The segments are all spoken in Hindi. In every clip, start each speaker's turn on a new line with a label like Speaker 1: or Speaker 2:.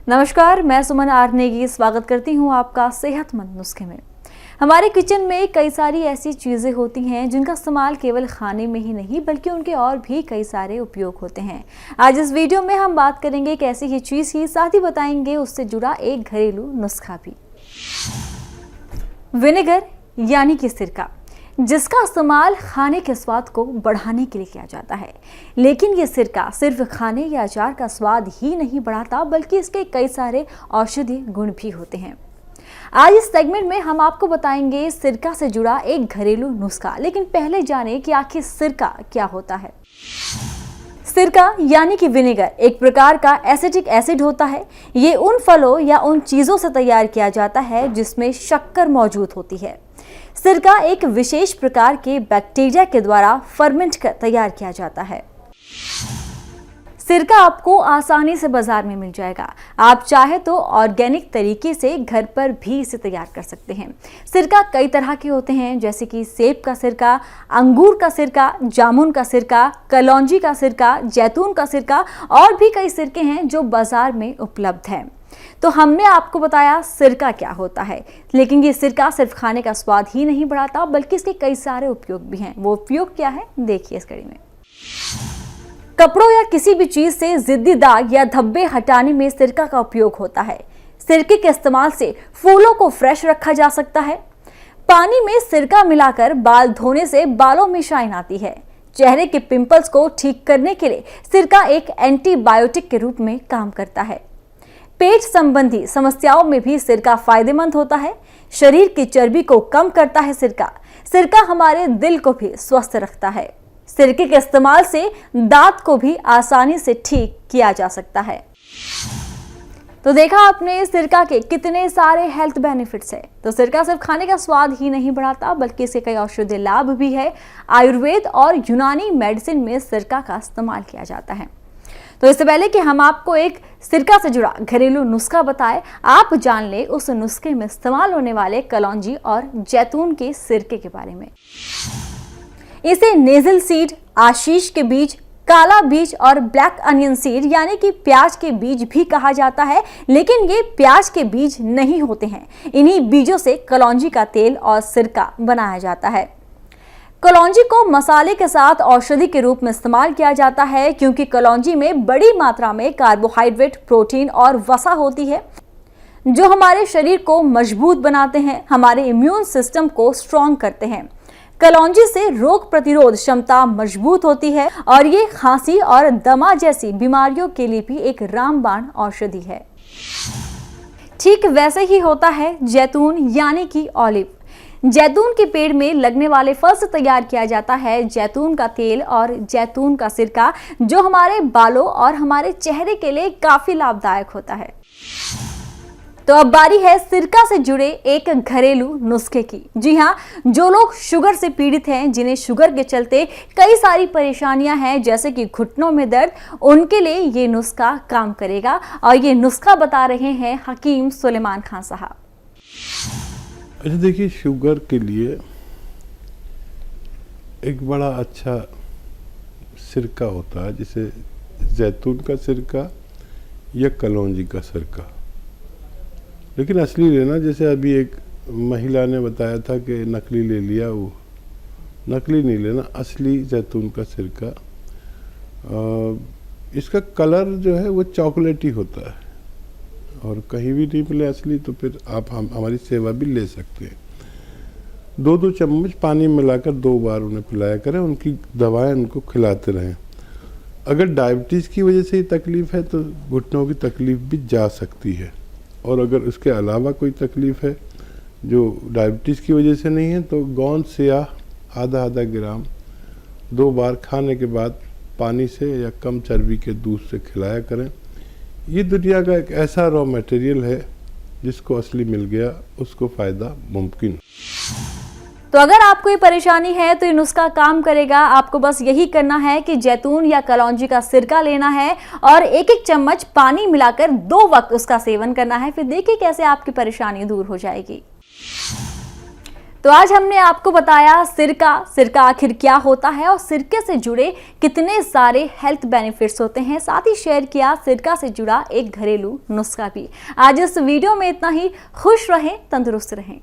Speaker 1: नमस्कार, मैं सुमन आर नेगी स्वागत करती हूँ आपका सेहतमंद नुस्खे में। हमारे किचन में कई सारी ऐसी चीज़ें होती हैं जिनका इस्तेमाल केवल खाने में ही नहीं बल्कि उनके और भी कई सारे उपयोग होते हैं। आज इस वीडियो में हम बात करेंगे एक ऐसी ही चीज़ की, साथ ही बताएंगे उससे जुड़ा एक घरेलू नुस्खा भी। विनेगर यानी कि सिरका, जिसका इस्तेमाल खाने के स्वाद को बढ़ाने के लिए किया जाता है। लेकिन ये सिरका सिर्फ खाने या अचार का स्वाद ही नहीं बढ़ाता बल्कि इसके कई सारे औषधीय गुण भी होते हैं। आज इस सेगमेंट में हम आपको बताएंगे सिरका से जुड़ा एक घरेलू नुस्खा। लेकिन पहले जानें कि आखिर सिरका क्या होता है। सिरका यानी कि विनेगर एक प्रकार का एसिटिक एसिड होता है। ये उन फलों या उन चीज़ों से तैयार किया जाता है जिसमें शक्कर मौजूद होती है। सिरका एक विशेष प्रकार के बैक्टीरिया के द्वारा फर्मेंट कर तैयार किया जाता है। सिरका आपको आसानी से बाजार में मिल जाएगा। आप चाहे तो ऑर्गेनिक तरीके से घर पर भी इसे तैयार कर सकते हैं। सिरका कई तरह के होते हैं, जैसे कि सेब का सिरका, अंगूर का सिरका, जामुन का सिरका, कलौंजी का सिरका, जैतून का सिरका और भी कई सिरके हैं जो बाजार में उपलब्ध हैं। तो हमने आपको बताया सिरका क्या होता है, लेकिन ये सिरका सिर्फ खाने का स्वाद ही नहीं बढ़ाता बल्कि इसके कई सारे उपयोग भी हैं। वो उपयोग क्या है, देखिए इस कड़ी में। कपड़ों या किसी भी चीज से जिद्दी दाग या धब्बे हटाने में सिरका का उपयोग होता है। सिरके के इस्तेमाल से फूलों को फ्रेश रखा जा सकता है। पानी में सिरका मिलाकर बाल धोने से बालों में शाइन आती है। चेहरे के पिंपल्स को ठीक करने के लिए सिरका एक एंटीबायोटिक के रूप में काम करता है। पेट संबंधी समस्याओं में भी सिरका फायदेमंद होता है। शरीर की चर्बी को कम करता है सिरका। सिरका हमारे दिल को भी स्वस्थ रखता है। सिरके के इस्तेमाल से दांत को भी आसानी से ठीक किया जा सकता है। तो देखा आपने सिरका के कितने सारे हेल्थ बेनिफिट्स हैं। तो सिरका सिर्फ खाने का स्वाद ही नहीं बढ़ाता बल्कि इसके कई औषधीय लाभ भी है। आयुर्वेद और यूनानी मेडिसिन में सिरका का इस्तेमाल किया जाता है। तो इससे पहले कि हम आपको एक सिरका से जुड़ा घरेलू नुस्खा बताएं, आप जान ले उस नुस्खे में इस्तेमाल होने वाले कलौंजी और जैतून के सिरके के बारे में। इसे नेजल सीड, आशीष के बीज, काला बीज और ब्लैक अनियन सीड यानी कि प्याज के बीज भी कहा जाता है, लेकिन ये प्याज के बीज नहीं होते हैं। इन्हीं बीजों से कलौंजी का तेल और सिरका बनाया जाता है। कलौंजी को मसाले के साथ औषधि के रूप में इस्तेमाल किया जाता है क्योंकि कलौंजी में बड़ी मात्रा में कार्बोहाइड्रेट, प्रोटीन और वसा होती है जो हमारे शरीर को मजबूत बनाते हैं, हमारे इम्यून सिस्टम को स्ट्रॉन्ग करते हैं। कलौंजी से रोग प्रतिरोध क्षमता मजबूत होती है और ये खांसी और दमा जैसी बीमारियों के लिए भी एक रामबाण औषधि है। ठीक वैसे ही होता है जैतून यानी कि ऑलिव। जैतून के पेड़ में लगने वाले फल से तैयार किया जाता है जैतून का तेल और जैतून का सिरका, जो हमारे बालों और हमारे चेहरे के लिए काफी लाभदायक होता है। तो अब बारी है सिरका से जुड़े एक घरेलू नुस्खे की। जी हाँ, जो लोग शुगर से पीड़ित हैं, जिन्हें शुगर के चलते कई सारी परेशानियां हैं जैसे कि घुटनों में दर्द, उनके लिए ये नुस्खा काम करेगा। और ये नुस्खा बता रहे हैं हकीम सुलेमान खान साहब।
Speaker 2: अच्छा देखिए, शुगर के लिए एक बड़ा अच्छा सिरका होता है, जैसे जैतून का सिरका या कलौंजी का सिरका। लेकिन असली लेना, जैसे अभी एक महिला ने बताया था कि नकली ले लिया, वो नकली नहीं लेना, असली जैतून का सिरका। इसका कलर जो है वो चॉकलेटी होता है और कहीं भी नहीं मिले असली तो फिर आप हमारी सेवा भी ले सकते हैं। 2-2 चम्मच पानी मिलाकर 2 बार उन्हें पिलाया करें। उनकी दवाएं उनको खिलाते रहें। अगर डायबिटीज़ की वजह से ही तकलीफ़ है तो घुटनों की तकलीफ़ भी जा सकती है। और अगर उसके अलावा कोई तकलीफ़ है जो डायबिटीज़ की वजह से नहीं है तो गोंद स्याह आधा ग्राम 2 बार खाने के बाद पानी से या कम चर्बी के दूध से खिलाया करें। ये दुनिया का एक ऐसा रॉ मटेरियल है जिसको असली मिल गया उसको फ़ायदा मुमकिन।
Speaker 1: तो अगर आपको ये परेशानी है तो ये नुस्खा काम करेगा। आपको बस यही करना है कि जैतून या कलौंजी का सिरका लेना है और 1-1 चम्मच पानी मिलाकर 2 वक्त उसका सेवन करना है। फिर देखिए कैसे आपकी परेशानी दूर हो जाएगी। तो आज हमने आपको बताया सिरका आखिर क्या होता है और सिरके से जुड़े कितने सारे हेल्थ बेनिफिट्स होते हैं। साथ ही शेयर किया सिरका से जुड़ा एक घरेलू नुस्खा भी। आज इस वीडियो में इतना ही। खुश रहें, तंदुरुस्त रहें।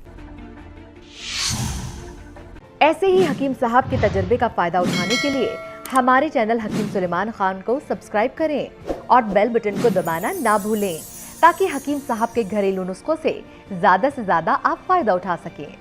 Speaker 3: ऐसे ही हकीम साहब के तजर्बे का फायदा उठाने के लिए हमारे चैनल हकीम सुलेमान खान को सब्सक्राइब करें और बेल बटन को दबाना ना भूलें, ताकि हकीम साहब के घरेलू नुस्खों से ज्यादा आप फायदा उठा सकें।